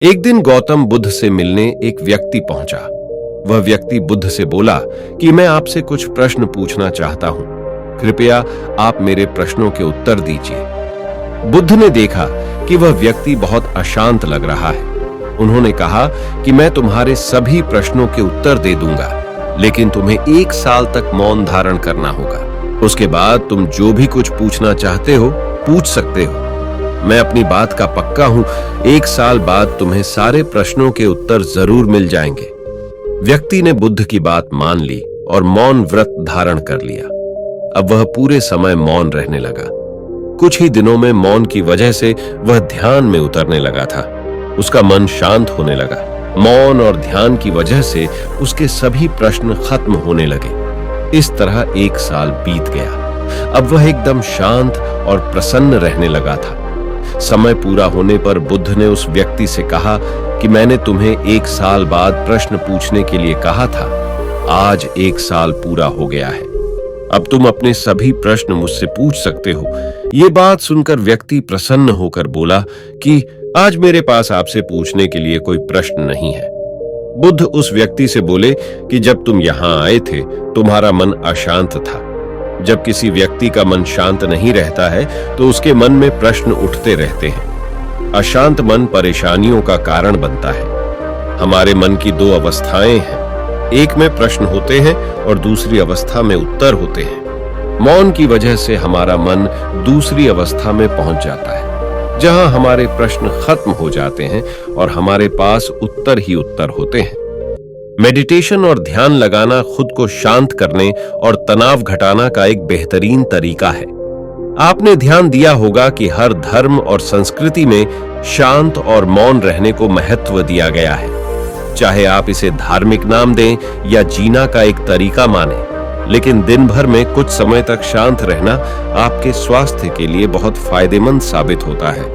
एक दिन गौतम बुद्ध से मिलने एक व्यक्ति पहुंचा। वह व्यक्ति बुद्ध से बोला कि मैं आपसे कुछ प्रश्न पूछना चाहता हूं, कृपया आप मेरे प्रश्नों के उत्तर दीजिए। बुद्ध ने देखा कि वह व्यक्ति बहुत अशांत लग रहा है। उन्होंने कहा कि मैं तुम्हारे सभी प्रश्नों के उत्तर दे दूंगा, लेकिन तुम्हें 1 साल तक मौन धारण करना होगा। उसके बाद तुम जो भी कुछ पूछना चाहते हो पूछ सकते हो। मैं अपनी बात का पक्का हूं, 1 साल बाद तुम्हें सारे प्रश्नों के उत्तर जरूर मिल जाएंगे। व्यक्ति ने बुद्ध की बात मान ली और मौन व्रत धारण कर लिया। अब वह पूरे समय मौन रहने लगा। कुछ ही दिनों में मौन की वजह से वह ध्यान में उतरने लगा था। उसका मन शांत होने लगा। मौन और ध्यान की वजह से उसके सभी प्रश्न खत्म होने लगे। इस तरह 1 साल बीत गया। अब वह एकदम शांत और प्रसन्न रहने लगा था। समय पूरा होने पर बुद्ध ने उस व्यक्ति से कहा कि मैंने तुम्हें 1 साल बाद प्रश्न पूछने के लिए कहा था। आज 1 साल पूरा हो गया है। अब तुम अपने सभी प्रश्न मुझसे पूछ सकते हो। ये बात सुनकर व्यक्ति प्रसन्न होकर बोला कि आज मेरे पास आपसे पूछने के लिए कोई प्रश्न नहीं है। बुद्ध उस व्यक्ति से बोले कि जब तुम यहां आए थे तुम्हारा मन अशांत था। जब किसी व्यक्ति का मन शांत नहीं रहता है तो उसके मन में प्रश्न उठते रहते हैं। अशांत मन परेशानियों का कारण बनता है। हमारे मन की 2 अवस्थाएं हैं, एक में प्रश्न होते हैं और दूसरी अवस्था में उत्तर होते हैं। मौन की वजह से हमारा मन दूसरी अवस्था में पहुंच जाता है, जहां हमारे प्रश्न खत्म हो जाते हैं और हमारे पास उत्तर ही उत्तर होते हैं। मेडिटेशन और ध्यान लगाना खुद को शांत करने और तनाव घटाना का एक बेहतरीन तरीका है। आपने ध्यान दिया होगा कि हर धर्म और संस्कृति में शांत और मौन रहने को महत्व दिया गया है। चाहे आप इसे धार्मिक नाम दें या जीना का एक तरीका माने, लेकिन दिन भर में कुछ समय तक शांत रहना आपके स्वास्थ्य के लिए बहुत फायदेमंद साबित होता है।